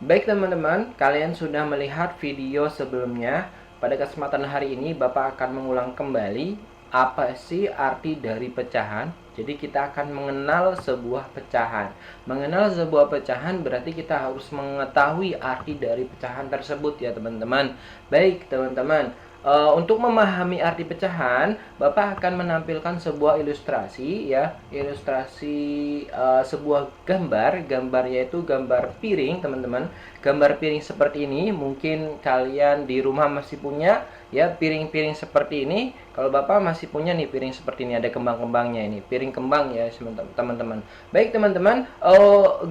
Baik teman-teman, kalian sudah melihat video sebelumnya. Pada kesempatan hari ini Bapak akan mengulang kembali apa sih arti dari pecahan. Jadi kita akan mengenal sebuah pecahan. Mengenal sebuah pecahan berarti kita harus mengetahui arti dari pecahan tersebut ya teman-teman. Baik teman-teman, untuk memahami arti pecahan, Bapak akan menampilkan sebuah ilustrasi ya, ilustrasi sebuah gambar yaitu gambar piring, teman-teman. Gambar piring seperti ini, mungkin kalian di rumah masih punya ya piring-piring seperti ini. Kalau Bapak masih punya nih piring seperti ini, ada kembang-kembangnya ini, piring kembang ya teman-teman. Baik teman-teman,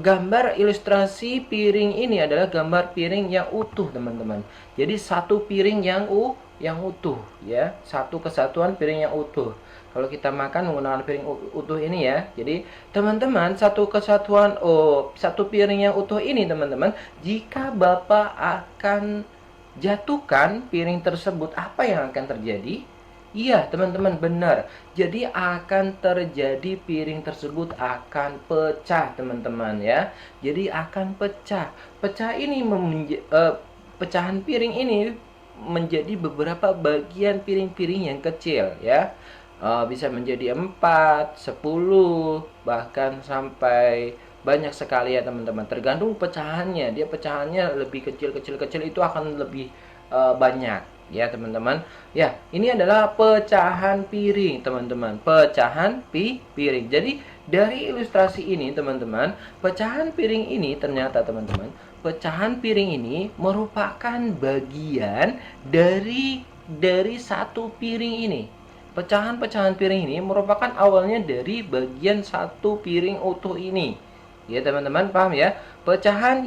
gambar ilustrasi piring ini adalah gambar piring yang utuh teman-teman. Jadi satu piring yang utuh ya, satu kesatuan piring yang utuh. Kalau kita makan menggunakan piring utuh ini ya. Jadi teman-teman, satu kesatuan satu piring yang utuh ini teman-teman, jika Bapak akan jatuhkan piring tersebut, apa yang akan terjadi? Iya teman-teman, benar. Jadi akan terjadi piring tersebut akan pecah teman-teman ya. Jadi akan pecah. Pecah ini pecahan piring ini menjadi beberapa bagian piring-piring yang kecil ya. Bisa menjadi 4, 10, bahkan sampai banyak sekali ya teman-teman. Tergantung pecahannya. Dia pecahannya lebih kecil-kecil itu akan lebih banyak ya teman-teman. Ya, ini adalah pecahan piring teman-teman. Pecahan piring. Jadi dari ilustrasi ini teman-teman, pecahan piring ini ternyata teman-teman, pecahan piring ini merupakan bagian dari satu piring ini. Pecahan-pecahan piring ini merupakan awalnya dari bagian satu piring utuh ini. Ya teman-teman, paham ya? Pecahan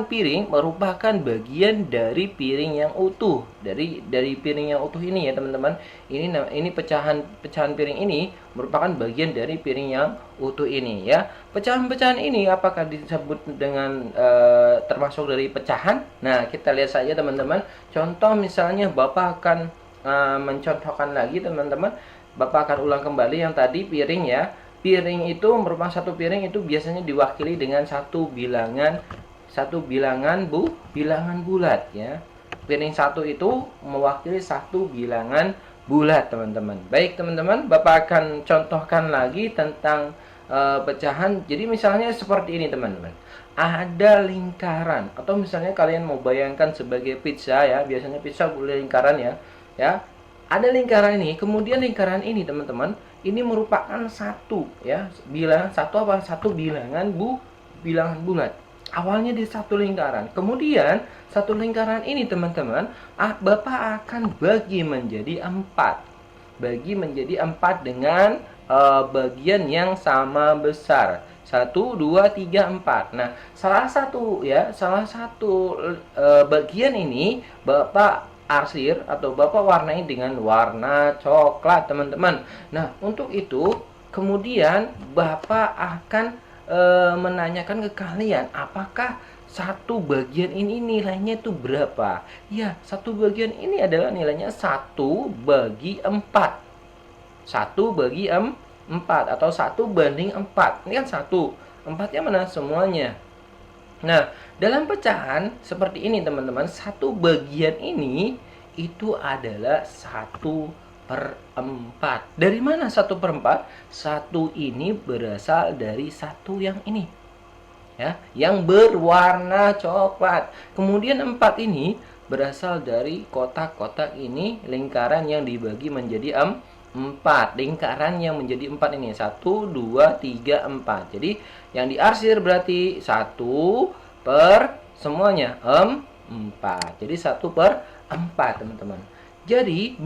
piring merupakan bagian dari piring yang utuh. Dari piring yang utuh ini ya teman-teman. Ini pecahan piring ini merupakan bagian dari piring yang utuh ini ya. Pecahan-pecahan ini apakah disebut dengan termasuk dari pecahan? Nah, kita lihat saja teman-teman. Contoh misalnya Bapak akan mencontohkan lagi teman-teman. Bapak akan ulang kembali yang tadi piring ya. Piring itu merupakan satu piring itu biasanya diwakili dengan bilangan bulat ya. Piring satu itu mewakili satu bilangan bulat teman-teman. Baik teman-teman, Bapak akan contohkan lagi tentang pecahan. Jadi misalnya seperti ini teman-teman. Ada lingkaran atau misalnya kalian mau bayangkan sebagai pizza ya. Biasanya pizza boleh lingkaran ya. Ya, ada lingkaran ini, kemudian lingkaran ini teman-teman, ini merupakan satu ya, satu bilangan bulat. Awalnya di satu lingkaran, kemudian satu lingkaran ini teman-teman, Bapak akan bagi menjadi 4, dengan bagian yang sama besar. 1, 2, 3, 4. Nah, salah satu bagian ini Bapak arsir atau Bapak warnai dengan warna coklat teman-teman. Nah, untuk itu kemudian Bapak akan menanyakan ke kalian, apakah satu bagian ini nilainya itu berapa? Ya, satu bagian ini adalah nilainya 1/4. 1/4 atau 1/4. Ini kan 1. 4-nya mana? Semuanya. Nah, dalam pecahan seperti ini teman-teman, satu bagian ini itu adalah 1/4. Dari mana 1/4? Satu ini berasal dari satu yang ini. Ya, yang berwarna coklat. Kemudian 4 ini berasal dari kotak-kotak ini, lingkaran yang dibagi menjadi 4. Lingkaran yang menjadi 4 ini 1, 2, 3, 4. Jadi yang diarsir berarti 1 per semuanya 4. Jadi 1/4 teman-teman. Jadi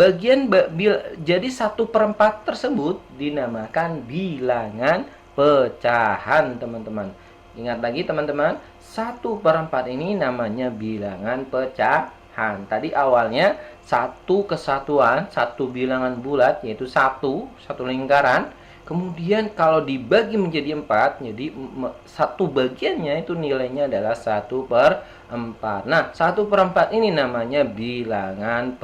jadi 1/4 tersebut dinamakan bilangan pecahan teman-teman. Ingat lagi teman-teman, 1/4 ini namanya bilangan pecahan. Tadi awalnya satu kesatuan, satu bilangan bulat yaitu satu lingkaran. Kemudian kalau dibagi menjadi 4, jadi satu bagiannya itu nilainya adalah 1/4. Nah, 1/4 ini namanya bilangan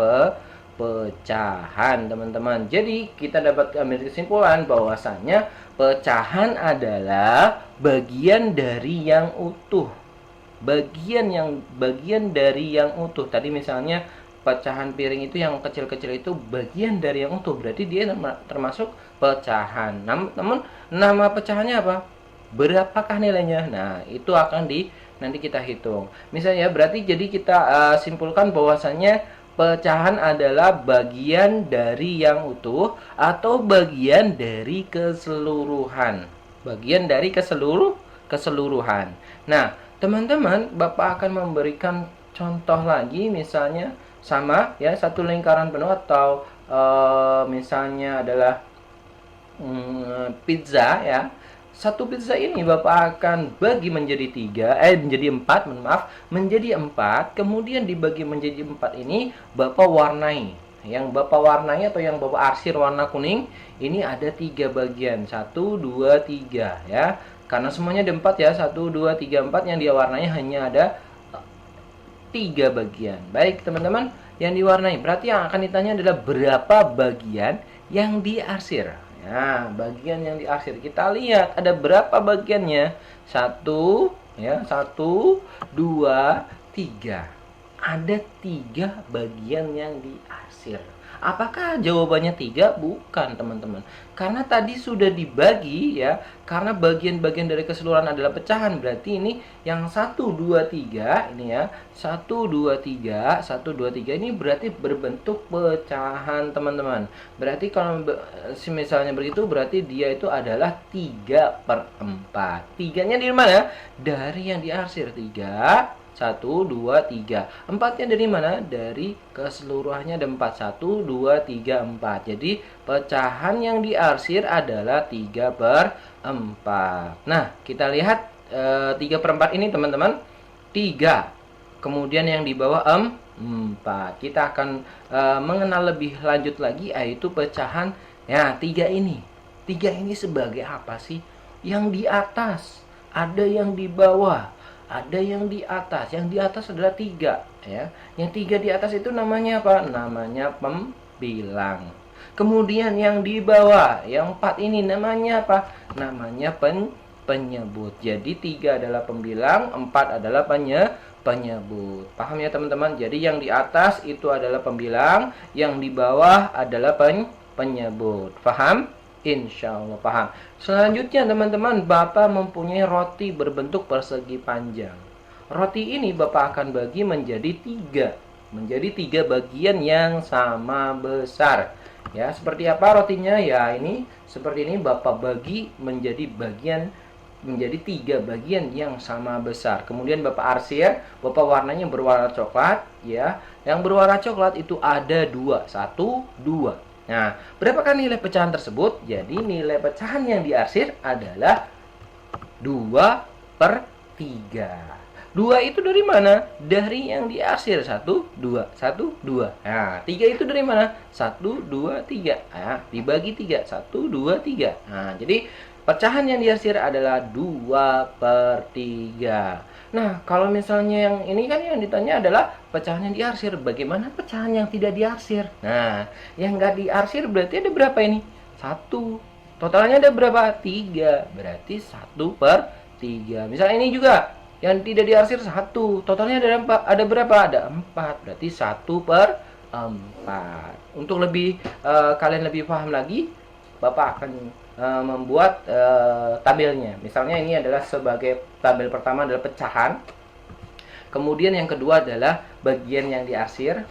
pecahan, teman-teman. Jadi kita dapat ambil kesimpulan bahwasanya pecahan adalah bagian dari yang utuh. Bagian dari yang utuh. Tadi misalnya pecahan piring itu yang kecil-kecil itu bagian dari yang utuh, berarti dia termasuk pecahan. Namun nama pecahannya apa? Berapakah nilainya? Nah, itu akan nanti kita hitung. Misalnya berarti jadi kita simpulkan bahwasannya pecahan adalah bagian dari yang utuh atau bagian dari keseluruhan. Bagian dari keseluruhan. Nah, teman-teman, Bapak akan memberikan contoh lagi, misalnya sama ya, satu lingkaran penuh atau misalnya adalah pizza ya. Satu pizza ini Bapak akan bagi menjadi menjadi empat, kemudian dibagi menjadi empat ini Bapak warnai. Yang Bapak warnai atau yang Bapak arsir warna kuning ini ada 3 bagian, 1, 2, 3 ya. Karena semuanya ada 4 ya, 1, 2, 3, 4, yang dia warnai hanya ada 3 bagian. Baik teman-teman, yang diwarnai berarti yang akan ditanya adalah berapa bagian yang diarsir. Ya, bagian yang diarsir. Kita lihat ada berapa bagiannya. 1 ya, 1, 2, 3. Ada 3 bagian yang diarsir. Apakah jawabannya 3? Bukan, teman-teman. Karena tadi sudah dibagi ya. Karena bagian-bagian dari keseluruhan adalah pecahan. Berarti ini yang 1, 2, 3 ini ya. 1, 2, 3, 1, 2, 3 ini berarti berbentuk pecahan, teman-teman. Berarti kalau misalnya begitu berarti dia itu adalah 3/4. 3-nya dari mana? Dari yang diarsir. 3, 1, 2, 3. 4-nya dari mana? Dari keseluruhannya ada 4. 1, 2, 3, 4. Jadi pecahan yang diarsir adalah 3/4. Nah, kita lihat 3/4 ini, teman-teman. 3. Kemudian yang di bawah 4. Kita akan mengenal lebih lanjut lagi, yaitu pecahan ya 3 ini. 3 ini sebagai apa sih? Yang di atas, ada yang di bawah, ada yang di atas. Yang di atas adalah 3 ya. Yang 3 di atas itu namanya apa? Namanya pembilang. Kemudian yang di bawah, yang 4 ini namanya apa? Namanya penyebut. Jadi 3 adalah pembilang, 4 adalah penyebut. Paham ya, teman-teman? Jadi yang di atas itu adalah pembilang, yang di bawah adalah penyebut. Paham? Insya Allah paham. Selanjutnya, teman-teman, Bapak mempunyai roti berbentuk persegi panjang. Roti ini Bapak akan bagi menjadi 3. Menjadi 3 bagian yang sama besar. Ya, seperti apa rotinya? Ya, ini seperti ini Bapak bagi menjadi 3 bagian yang sama besar. Kemudian Bapak arsir, Bapak warnanya berwarna coklat ya. Yang berwarna coklat itu ada 2. 1, 2. Nah, berapakah nilai pecahan tersebut? Jadi nilai pecahan yang diarsir adalah 2/3. 2 itu dari mana? Dari yang diarsir. 1, 2, 1, 2. Nah, 3 itu dari mana? 1, 2, 3. Nah, dibagi 3. 1, 2, 3. Nah, jadi pecahan yang diarsir adalah 2/3. Nah, kalau misalnya yang ini kan yang ditanya adalah pecahan yang diarsir. Bagaimana pecahan yang tidak diarsir? Nah, yang nggak diarsir berarti ada berapa ini? 1. Totalnya ada berapa? 3. Berarti 1/3. Misalnya ini juga yang tidak diarsir 1. Totalnya ada berapa? Ada 4. Berarti 1/4. Untuk lebih kalian lebih paham lagi, Bapak akan membuat tabelnya. Misalnya ini adalah sebagai tabel pertama adalah pecahan. Kemudian yang kedua adalah bagian yang diarsir.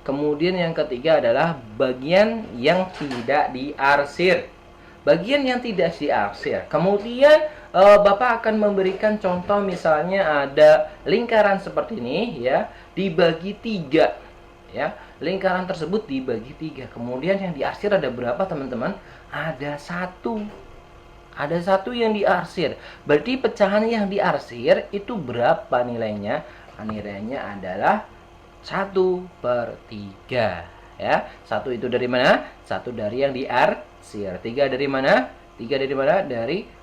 Kemudian yang ketiga adalah bagian yang tidak diarsir. Bagian yang tidak diarsir. Kemudian Bapak akan memberikan contoh, misalnya ada lingkaran seperti ini ya, dibagi 3 ya. Lingkaran tersebut dibagi 3. Kemudian yang diarsir ada berapa, teman-teman? Ada 1. Ada 1 yang diarsir. Berarti pecahan yang diarsir itu berapa nilainya? Nilainya adalah 1/3 ya. 1 itu dari mana? 1 dari yang diarsir. 3 dari mana? 3 dari mana? Dari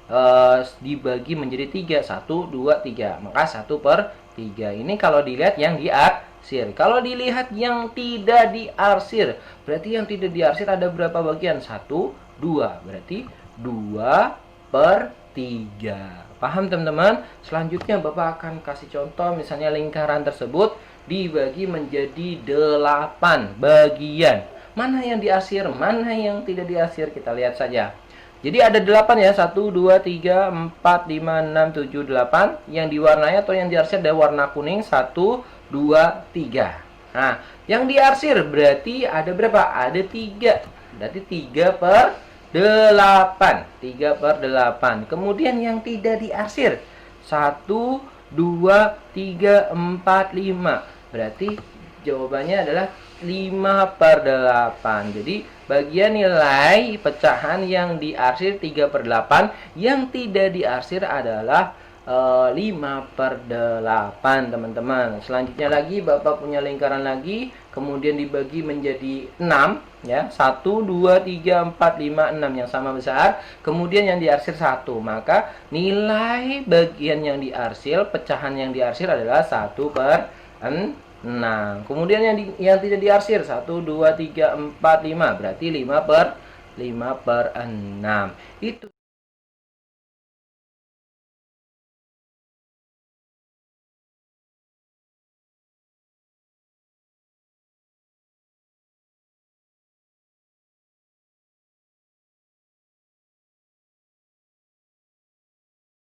dibagi menjadi 3. 1, 2, 3. Maka 1/3. Ini kalau dilihat yang diarsir. diarsir. Kalau dilihat yang tidak diarsir, berarti yang tidak diarsir ada berapa bagian? 1, 2. Berarti 2 per 3. Paham teman-teman? Selanjutnya Bapak akan kasih contoh, misalnya lingkaran tersebut dibagi menjadi 8 bagian. Mana yang diarsir, mana yang tidak diarsir, kita lihat saja. Jadi ada 8 ya, 1, 2, 3, 4, 5, 6, 7, 8. Yang diwarnai atau yang diarsir ada warna kuning, 1, 2, 3. Nah, yang diarsir berarti ada berapa? Ada 3. Berarti 3 per 8. 3 per 8. Kemudian yang tidak diarsir, 1, 2, 3, 4, 5. Berarti jawabannya adalah 5 per 8. Jadi bagian nilai pecahan yang diarsir 3 per 8, yang tidak diarsir adalah 5 per 8 teman-teman. Selanjutnya lagi Bapak punya lingkaran lagi, kemudian dibagi menjadi 6 ya, 1, 2, 3, 4, 5, 6 yang sama besar. Kemudian yang diarsir 1, maka nilai bagian yang diarsir, pecahan yang diarsir adalah 1 per 6. Kemudian yang tidak diarsir 1, 2, 3, 4, 5, berarti 5 per 6. Itu